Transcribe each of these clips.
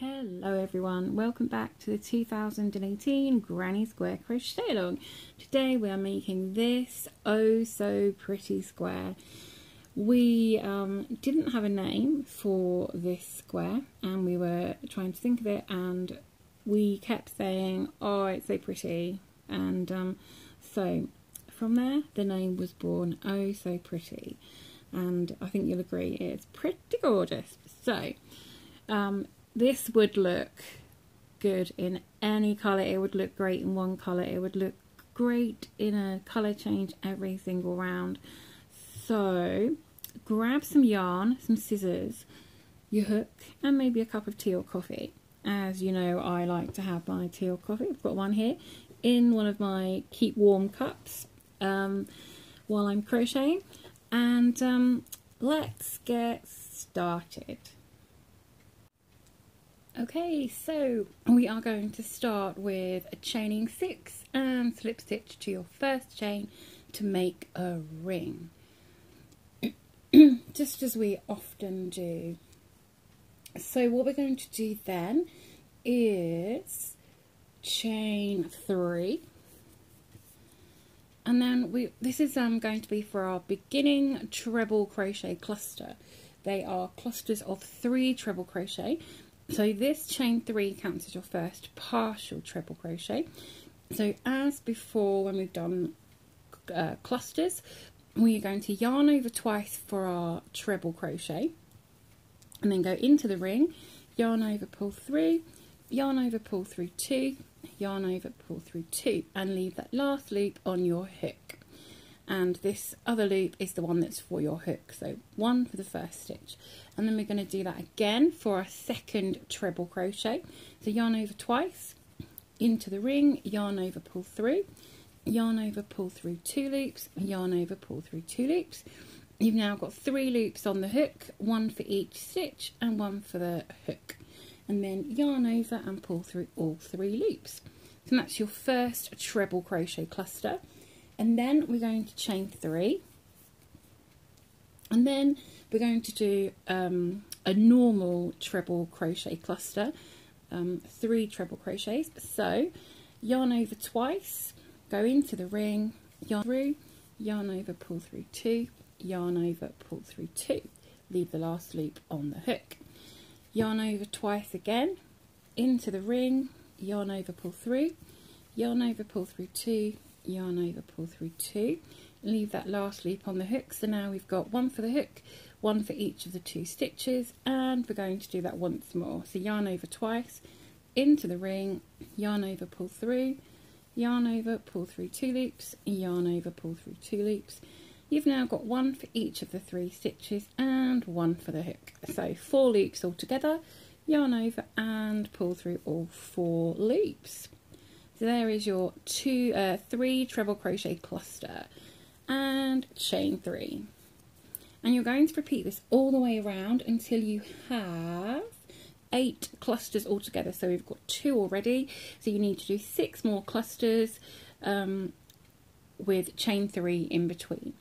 Hello everyone, welcome back to the 2018 Granny Square Crochet Along. Today we are making this oh so pretty square. We didn't have a name for this square and we were trying to think of it, and we kept saying, oh, it's so pretty, and so from there the name was born, oh so pretty, and I think you'll agree it's pretty gorgeous. So this would look good in any colour. It would look great in one colour. It would look great in a colour change every single round. So grab some yarn, some scissors, your hook, and maybe a cup of tea or coffee. As you know, I like to have my tea or coffee. I've got one here in one of my keep warm cups while I'm crocheting. And let's get started. Okay, so we are going to start with a chaining 6 and slip stitch to your first chain to make a ring, just as we often do. So what we're going to do then is chain 3, and then this is going to be for our beginning treble crochet cluster. They are clusters of 3 treble crochet. So this chain 3 counts as your first partial treble crochet. So as before, when we've done clusters, we are going to yarn over twice for our treble crochet, and then go into the ring, yarn over, pull through, yarn over, pull through 2, yarn over, pull through 2, and leave that last loop on your hook. And this other loop is the one that's for your hook, so 1 for the first stitch. And then we're going to do that again for our second treble crochet. So yarn over twice, into the ring, yarn over, pull through, yarn over, pull through 2 loops, yarn over, pull through 2 loops. You've now got 3 loops on the hook, 1 for each stitch and 1 for the hook. And then yarn over and pull through all 3 loops. So that's your first treble crochet cluster. And then we're going to chain 3, and then we're going to do a normal treble crochet cluster, 3 treble crochets. So yarn over twice, go into the ring, yarn through, yarn over, pull through 2, yarn over, pull through 2, leave the last loop on the hook, yarn over twice again, into the ring, yarn over, pull through, yarn over, pull through 2, yarn over, pull through 2, leave that last loop on the hook. So now we've got 1 for the hook, 1 for each of the 2 stitches, and we're going to do that once more. So yarn over twice, into the ring, yarn over, pull through, yarn over, pull through 2 loops, yarn over, pull through 2 loops. You've now got 1 for each of the 3 stitches and 1 for the hook. So 4 loops altogether, yarn over and pull through all 4 loops. So there is your 3 treble crochet cluster and chain 3. And you're going to repeat this all the way around until you have 8 clusters altogether. So we've got 2 already, so you need to do 6 more clusters with chain 3 in between.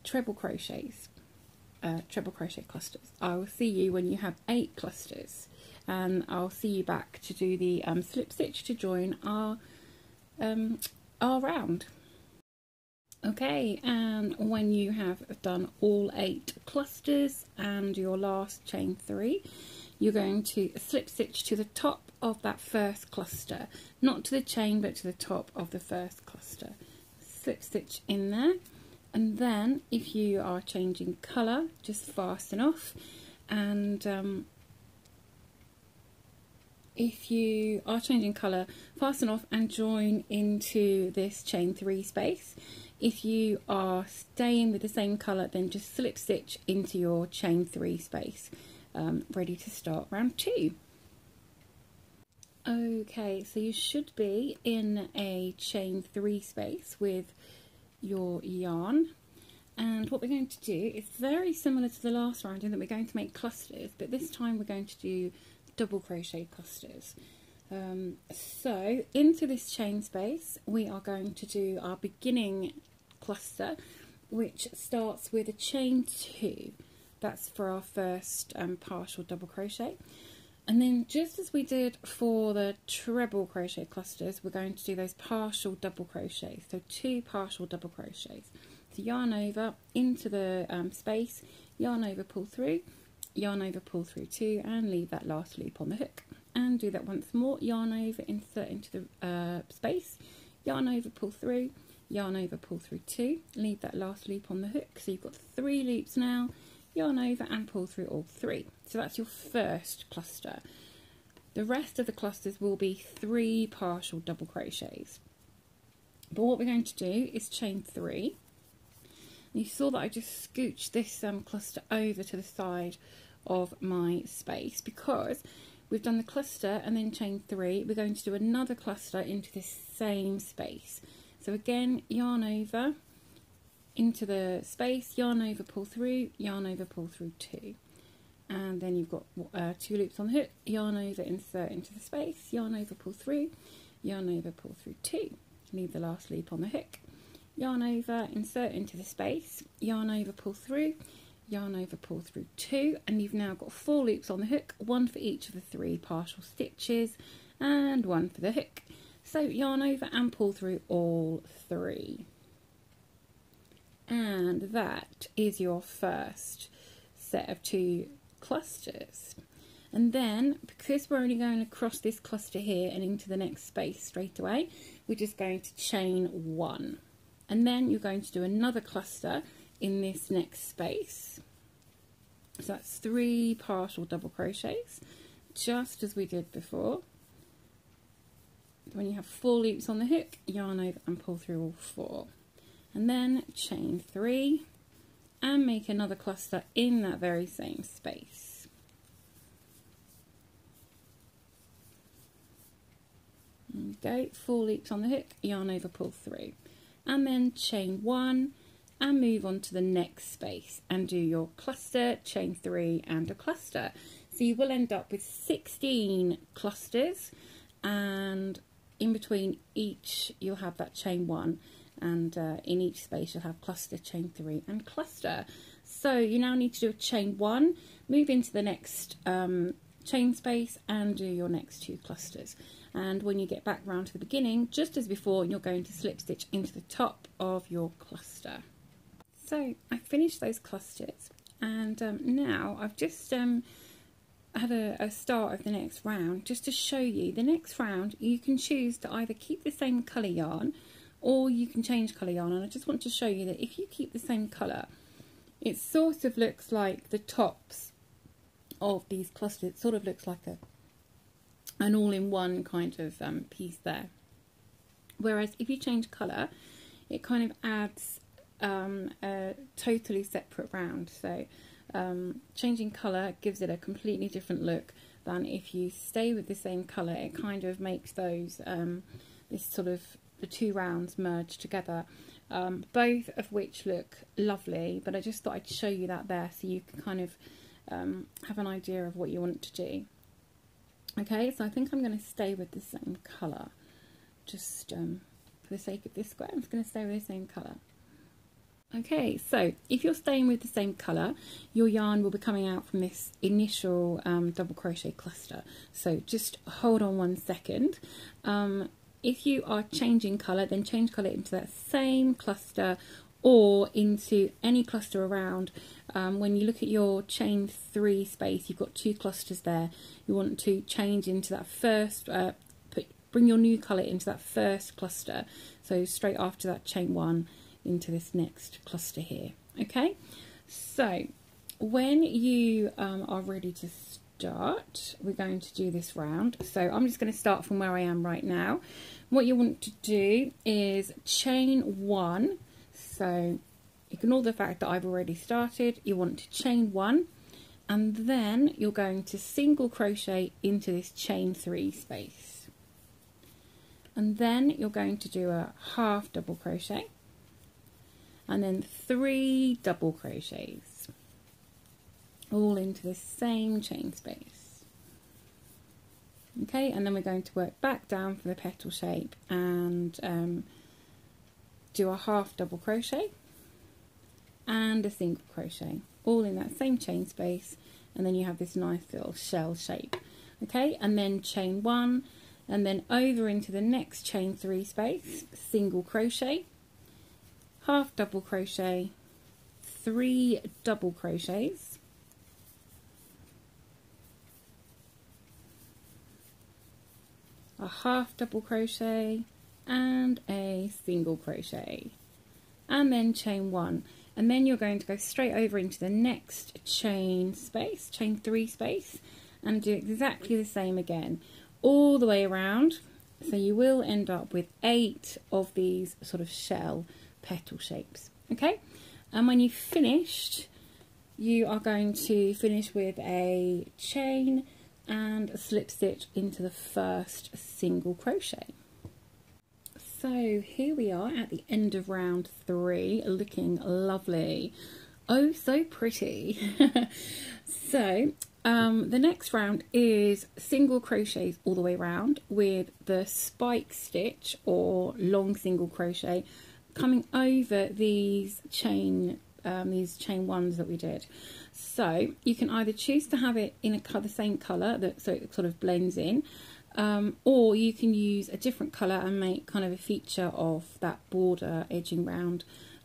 Treble crochets, treble crochet clusters. I will see you when you have 8 clusters. And I'll see you back to do the slip stitch to join our round. Okay, and when you have done all 8 clusters and your last chain 3, you're going to slip stitch to the top of that first cluster, not to the chain but to the top of the first cluster. Slip stitch in there, and then if you are changing colour, just fasten off, and if you are changing colour, fasten off and join into this chain 3 space. If you are staying with the same colour, then just slip stitch into your chain 3 space, ready to start round 2. Okay, so you should be in a chain 3 space with your yarn. And what we're going to do is very similar to the last round in that we're going to make clusters, but this time we're going to do double crochet clusters. So into this chain space we are going to do our beginning cluster, which starts with a chain 2. That's for our first partial double crochet. And then just as we did for the treble crochet clusters, we're going to do those partial double crochets. So 2 partial double crochets. So yarn over into the space, yarn over, pull through, yarn over, pull through 2, and leave that last loop on the hook. And do that once more, yarn over, insert into the space, yarn over, pull through, yarn over, pull through 2, leave that last loop on the hook. So you've got 3 loops now, yarn over and pull through all 3. So that's your first cluster. The rest of the clusters will be 3 partial double crochets. But what we're going to do is chain 3. You saw that I just scooched this cluster over to the side of my space because we've done the cluster and then chain 3. We're going to do another cluster into this same space. So again, yarn over into the space, yarn over, pull through, yarn over, pull through 2. And then you've got 2 loops on the hook, yarn over, insert into the space, yarn over, pull through, yarn over, pull through 2. Leave the last loop on the hook, yarn over, insert into the space, yarn over, pull through, yarn over, pull through 2, and you've now got 4 loops on the hook, 1 for each of the 3 partial stitches and 1 for the hook. So yarn over and pull through all 3. And that is your first set of 2 clusters. And then, because we're only going across this cluster here and into the next space straight away, we're just going to chain 1. And then you're going to do another cluster in this next space. So that's 3 partial double crochets, just as we did before. When you have 4 loops on the hook, yarn over and pull through all 4. And then chain 3 and make another cluster in that very same space. There we go, 4 loops on the hook, yarn over, pull through. And then chain 1 and move on to the next space and do your cluster, chain 3 and a cluster. So you will end up with 16 clusters, and in between each you'll have that chain 1, and in each space you'll have cluster, chain 3 and cluster. So you now need to do a chain 1, move into the next chain space and do your next 2 clusters. And when you get back round to the beginning, just as before, you're going to slip stitch into the top of your cluster. So I finished those clusters, and now I've just had a start of the next round just to show you. The next round you can choose to either keep the same colour yarn or you can change colour yarn, and I just want to show you that if you keep the same colour, it sort of looks like the tops of these clusters. It sort of looks like an all-in-one kind of piece there, whereas if you change colour, it kind of adds a totally separate round. So changing colour gives it a completely different look than if you stay with the same colour. It kind of makes those this sort of the 2 rounds merge together, both of which look lovely, but I just thought I'd show you that there so you can kind of have an idea of what you want to do. Okay, so I think I'm going to stay with the same colour, just for the sake of this square. I'm just going to stay with the same colour. Okay, so if you're staying with the same colour, your yarn will be coming out from this initial double crochet cluster. So just hold on 1 second. If you are changing colour, then change colour into that same cluster or into any cluster around. When you look at your chain 3 space, you've got 2 clusters there. You want to change into that first, bring your new colour into that first cluster. So straight after that chain 1 into this next cluster here. Okay, so when you are ready to start, we're going to do this round. So I'm just going to start from where I am right now. What you want to do is chain 1. So ignore the fact that I've already started. You want to chain 1, and then you're going to single crochet into this chain 3 space, and then you're going to do a half double crochet and then 3 double crochets all into the same chain space. Okay, and then we're going to work back down for the petal shape and do a half double crochet and a single crochet all in that same chain space, and then you have this nice little shell shape okay, and then chain 1, and then over into the next chain 3 space, single crochet, half double crochet, 3 double crochets, a half double crochet, and a single crochet, and then chain 1, and then you're going to go straight over into the next chain space, chain 3 space, and do exactly the same again all the way around. So you will end up with 8 of these sort of shell petal shapes, okay? And when you've finished, you are going to finish with a chain and a slip stitch into the first single crochet. So here we are at the end of round 3, looking lovely. Oh, so pretty. So the next round is single crochets all the way around with the spike stitch or long single crochet coming over these chain ones that we did. So you can either choose to have it in the same colour, so it sort of blends in, or you can use a different colour and make kind of a feature of that border edging round.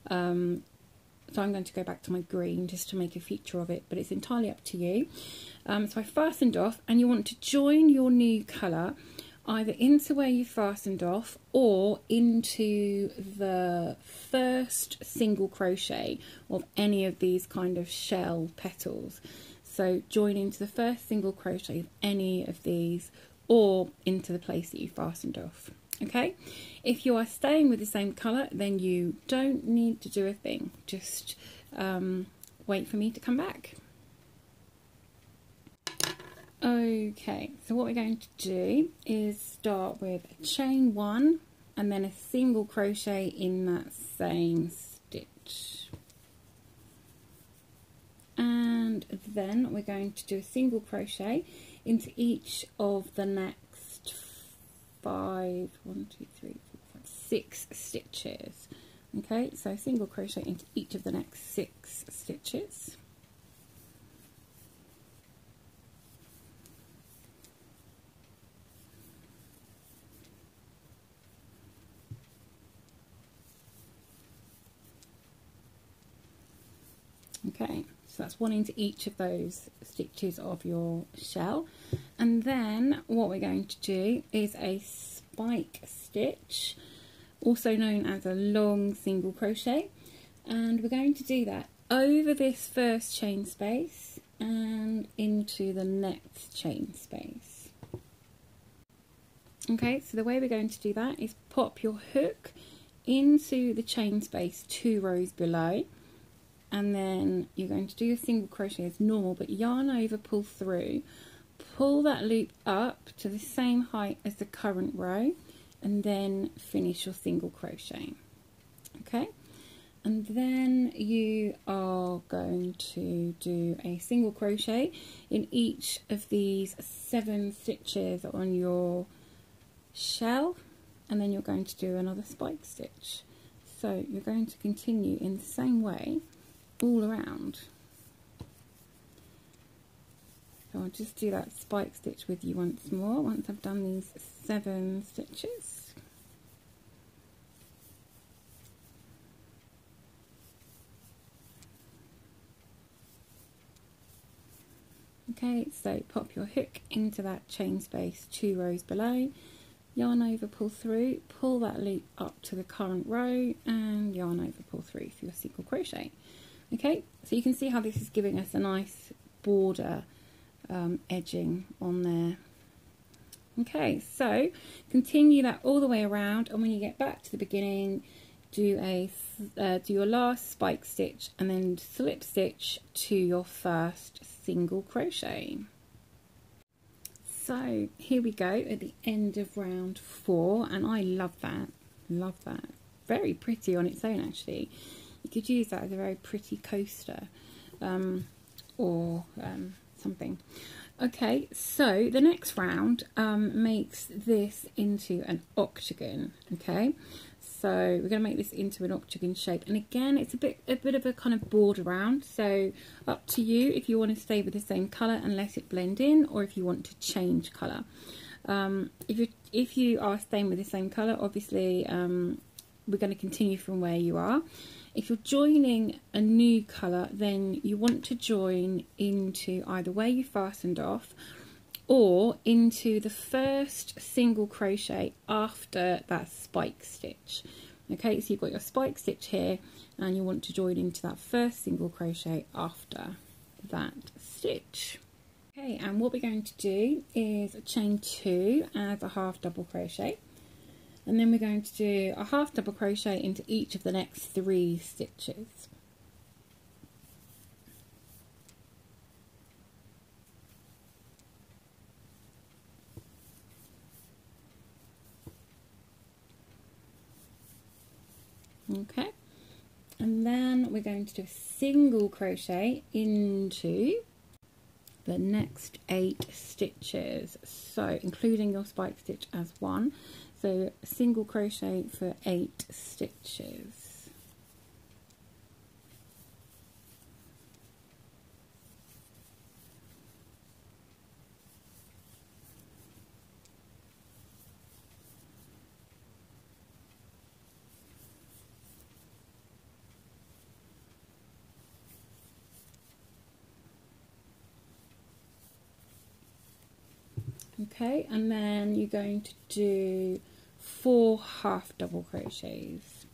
So I'm going to go back to my green just to make a feature of it, but it's entirely up to you. So I fastened off, and you want to join your new colour either into where you fastened off or into the first single crochet of any of these kind of shell petals. So join into the first single crochet of any of these or into the place that you fastened off. Okay, if you are staying with the same colour, then you don't need to do a thing. Just wait for me to come back. Okay, so what we're going to do is start with a chain 1 and then a single crochet in that same stitch. And then we're going to do a single crochet into each of the next 6 stitches. Okay, so single crochet into each of the next 6 stitches. Okay, so that's one into each of those stitches of your shell, and then what we're going to do is a spike stitch, also known as a long single crochet, and we're going to do that over this first chain space and into the next chain space. Okay, so the way we're going to do that is pop your hook into the chain space 2 rows below, and then you're going to do your single crochet as normal, but yarn over, pull through, pull that loop up to the same height as the current row, and then finish your single crochet. Okay, and then you are going to do a single crochet in each of these 7 stitches on your shell, and then you're going to do another spike stitch. So you're going to continue in the same way all around. So I'll just do that spike stitch with you once more once I've done these 7 stitches. Okay, so pop your hook into that chain space 2 rows below, yarn over, pull through, pull that loop up to the current row, and yarn over, pull through for your single crochet. Okay, so you can see how this is giving us a nice border edging on there. Okay, so continue that all the way around, and when you get back to the beginning, do your last spike stitch and then slip stitch to your first single crochet. So here we go at the end of round 4, and I love that, very pretty on its own actually. You could use that as a very pretty coaster or something. Okay, so the next round makes this into an octagon. Okay, So we're going to make this into an octagon shape, and again it's a bit of a kind of border round, so up to you if you want to stay with the same colour and let it blend in, or if you want to change colour. If you are staying with the same colour, obviously we're going to continue from where you are. If you're joining a new colour, then you want to join into either where you fastened off or into the first single crochet after that spike stitch. Okay, so you've got your spike stitch here and you want to join into that first single crochet after that stitch. Okay, and what we're going to do is chain 2 as a half double crochet, and then we're going to do a half double crochet into each of the next 3 stitches. Okay, and then we're going to do a single crochet into the next 8 stitches, so including your spike stitch as one, so a single crochet for 8 stitches. Okay, and then you're going to do 4 half double crochets.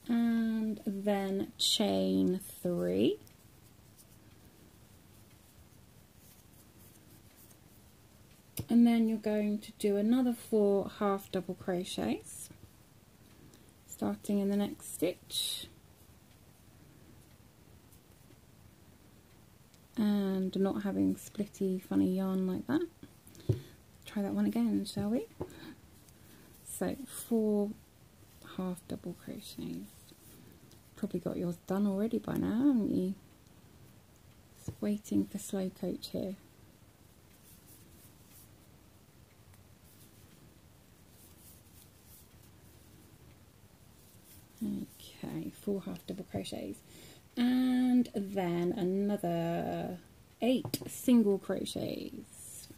And then chain 3. And then you're going to do another 4 half double crochets, starting in the next stitch, and not having splitty funny yarn like that. Try that one again, shall we? So 4 half double crochets. Probably got yours done already by now, haven't you? Just waiting for Slow Coach here. Okay, 4 half double crochets, and then another 8 single crochets.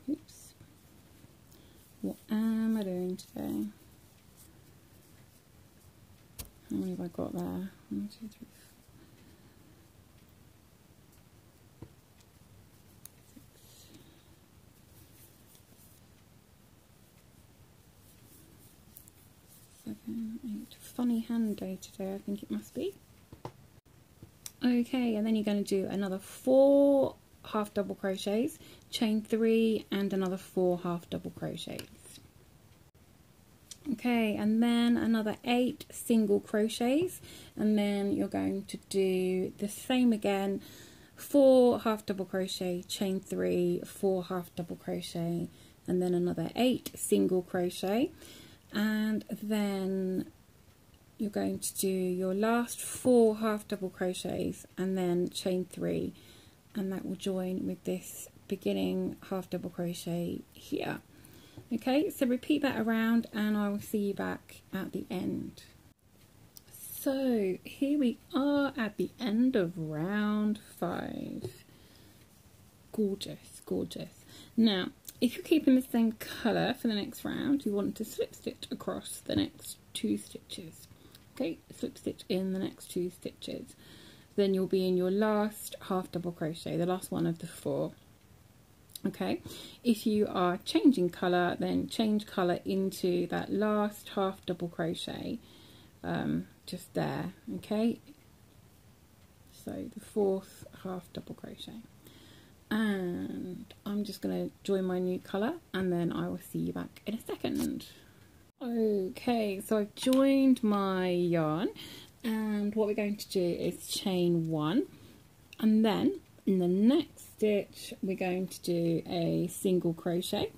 Oops. What am I doing today? How many have I got there? 1, 2, 3, 4, 6, 7, 8. Funny hand day today, I think it must be. Okay, and then you're going to do another 4 half double crochets, chain 3, and another 4 half double crochets. Okay, and then another 8 single crochets, and then you're going to do the same again, 4 half double crochet, chain 3, 4 half double crochet, and then another 8 single crochet, and then you're going to do your last 4 half double crochets and then chain 3, and that will join with this beginning half double crochet here. Okay, so repeat that around and I will see you back at the end. So here we are at the end of round 5. Gorgeous, gorgeous. Now, if you're keeping the same colour for the next round, you want to slip stitch across the next 2 stitches. Okay, slip stitch in the next 2 stitches. Then you'll be in your last half double crochet, the last one of the 4. Okay, if you are changing colour, then change colour into that last half double crochet, just there. Okay, so the 4th half double crochet. And I'm just going to join my new colour, and then I will see you back in a second. Okay, so I've joined my yarn, and what we're going to do is chain 1, and then in the next stitch we're going to do a single crochet,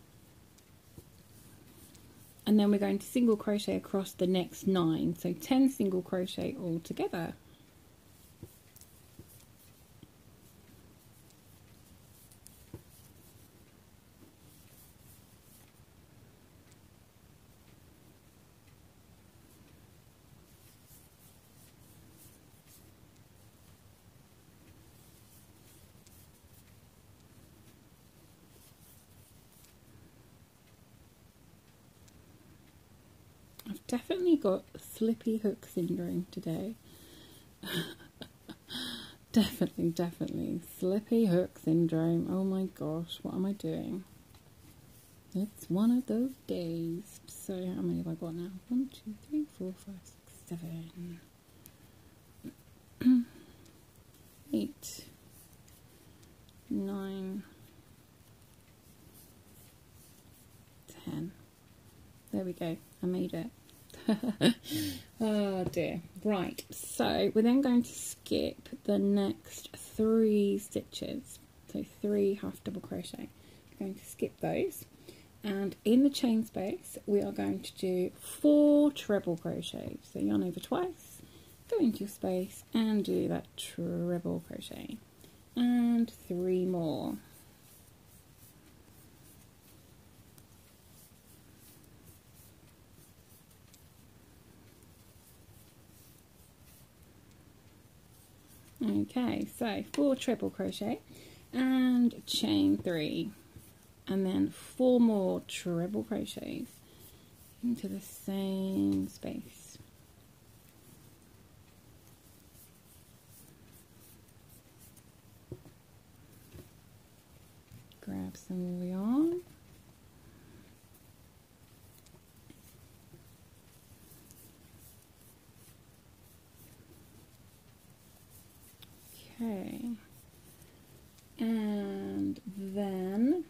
and then we're going to single crochet across the next 9, so 10 single crochet all together. I've definitely got slippy hook syndrome today. Definitely slippy hook syndrome. Oh my gosh, what am I doing? It's one of those days. So how many have I got now? 1, 2, 3, 4, 5, 6, 7, 8, 9, 10. There we go. I made it. Oh dear. Right, so we're then going to skip the next 3 stitches, so 3 half double crochet. We're going to skip those, and in the chain space we are going to do 4 treble crochets. So yarn over twice, go into your space and do that treble crochet, and 3 more. Okay, so 4 treble crochet and chain 3, and then 4 more treble crochets into the same space. Grab some yarn. Okay, and then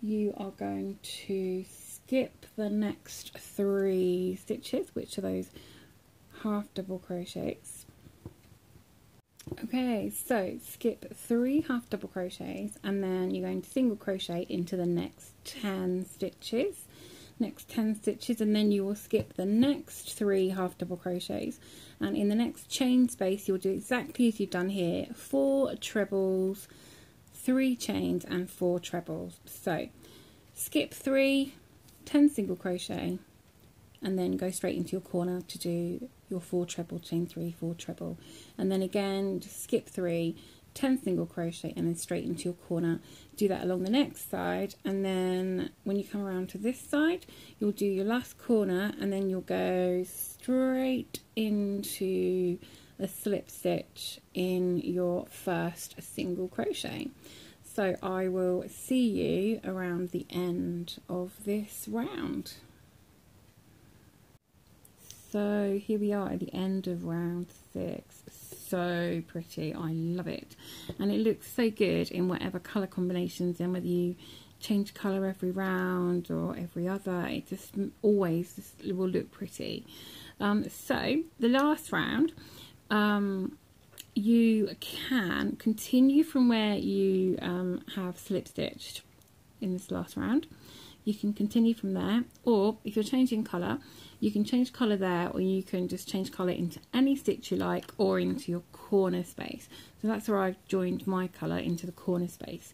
you are going to skip the next 3 stitches, which are those half double crochets. Okay, so skip 3 half double crochets, and then you're going to single crochet into the next 10 stitches. And then you will skip the next 3 half double crochets, and in the next chain space you'll do exactly as you've done here, 4 trebles, 3 chains and 4 trebles. So skip 3, 10 single crochet, and then go straight into your corner to do your 4 treble, chain 3, 4 treble, and then again just skip 3, 10 single crochet, and then straight into your corner. Do that along the next side, and then when you come around to this side you'll do your last corner, and then you'll go straight into a slip stitch in your first single crochet. So I will see you around the end of this round. So here we are at the end of round 6. So pretty, I love it, and it looks so good in whatever colour combinations, and whether you change colour every round or every other, it just always will look pretty. So the last round, you can continue from where you have slip stitched in this last round. You can continue from there, or if you're changing colour, you can change colour there, or you can just change colour into any stitch you like, or into your corner space. So that's where I've joined my colour, into the corner space.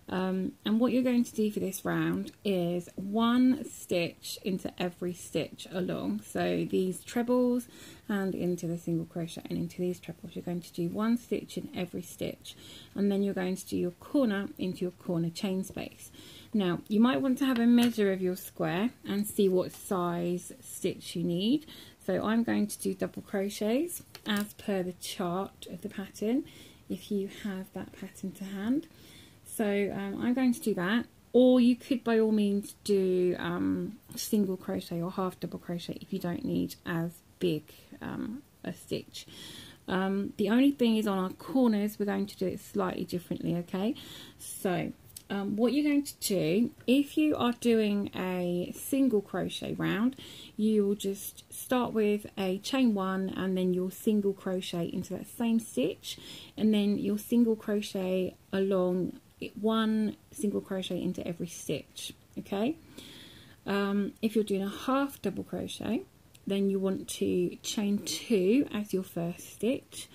And what you're going to do for this round is 1 stitch into every stitch along. So these trebles and into the single crochet and into these trebles, you're going to do 1 stitch in every stitch, and then you're going to do your corner into your corner chain space. Now you might want to have a measure of your square and see what size stitch you need. So I'm going to do double crochets as per the chart of the pattern, if you have that pattern to hand. So I'm going to do that, or you could by all means do single crochet or half double crochet if you don't need as big a stitch. The only thing is on our corners we're going to do it slightly differently, okay? So what you're going to do, if you are doing a single crochet round, you will just start with a chain 1 and then you'll single crochet into that same stitch, and then you'll single crochet along 1 single crochet into every stitch, okay? If you're doing a half double crochet, then you want to chain 2 as your first stitch,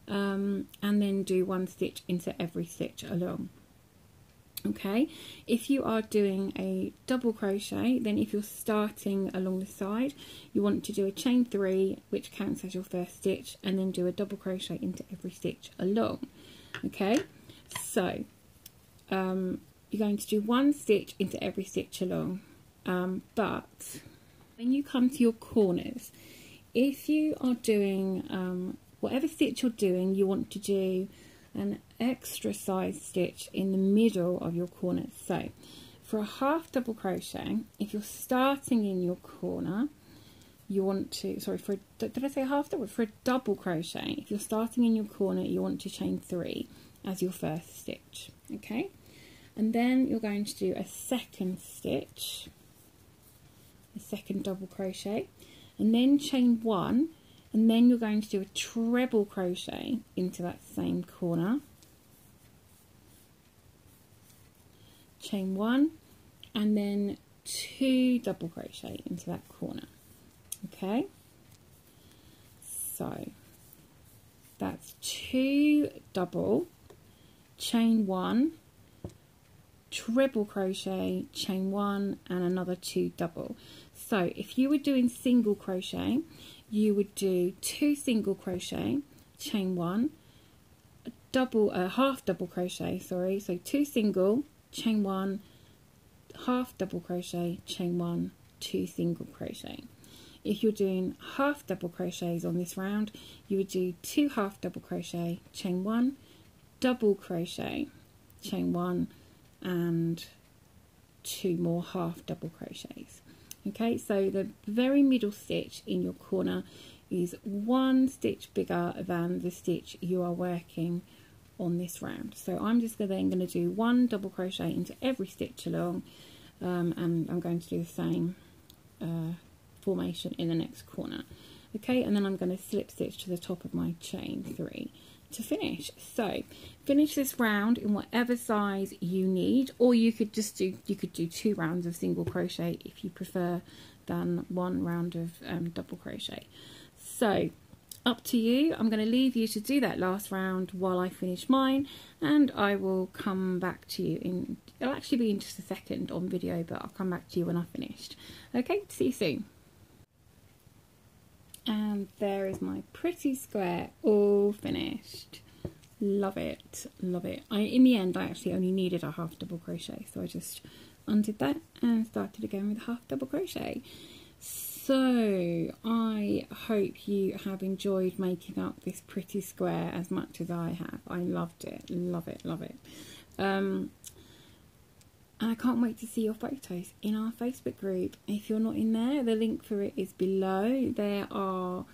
and then do 1 stitch into every stitch along. Okay, if you are doing a double crochet, then if you're starting along the side, you want to do a chain 3, which counts as your first stitch, and then do a double crochet into every stitch along. Okay, so you're going to do 1 stitch into every stitch along, but when you come to your corners, if you are doing whatever stitch you're doing, you want to do an extra size stitch in the middle of your corner. So for a half double crochet, if you're starting in your corner, you want to, did I say half double? For a double crochet, if you're starting in your corner, you want to chain 3 as your first stitch, okay? And then you're going to do a second stitch, a second double crochet, and then chain 1, and then you're going to do a treble crochet into that same corner, chain 1, and then 2 double crochet into that corner. Okay, so that's 2 double, chain 1, treble crochet, chain 1, and another 2 double. So if you were doing single crochet, you would do 2 single crochet, chain 1, half double crochet, sorry, so 2 single, chain 1, half double crochet, chain 1, 2 single crochet. If you're doing half double crochets on this round, you would do 2 half double crochet, chain 1, double crochet, chain 1, and 2 more half double crochets. Okay, so the very middle stitch in your corner is 1 stitch bigger than the stitch you are working on this round. So I'm just then going to do 1 double crochet into every stitch along, and I'm going to do the same formation in the next corner. Okay, and then I'm going to slip stitch to the top of my chain 3 to finish. So finish this round in whatever size you need, or you could do 2 rounds of single crochet if you prefer than 1 round of double crochet. So up to you. I'm going to leave you to do that last round while I finish mine, and I will come back to you it'll actually be in just a second on video, but I'll come back to you when I've finished. Okay, see you soon. And there is my pretty square all finished. Love it, love it. In the end I actually only needed a half double crochet, so I just undid that and started again with a half double crochet. So I hope you have enjoyed making up this pretty square as much as I have. I loved it, love it, love it. And I can't wait to see your photos in our Facebook group. If you're not in there, the link for it is below. There are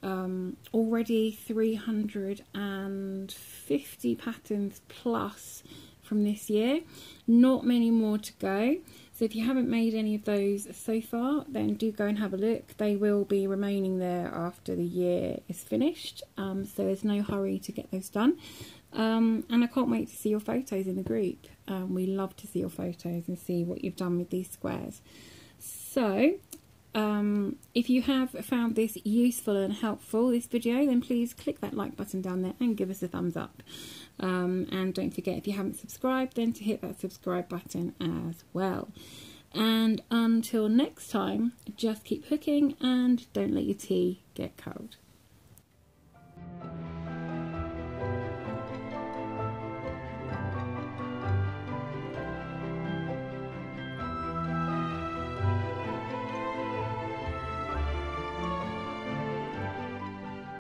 already 350 patterns plus from this year. Not many more to go. So if you haven't made any of those so far, then do go and have a look. They will be remaining there after the year is finished. So there's no hurry to get those done. And I can't wait to see your photos in the group. We love to see your photos and see what you've done with these squares. So if you have found this useful and helpful, this video, then please click that like button down there and give us a thumbs up. And don't forget, if you haven't subscribed, then to hit that subscribe button as well. And until next time, just keep hooking and don't let your tea get cold.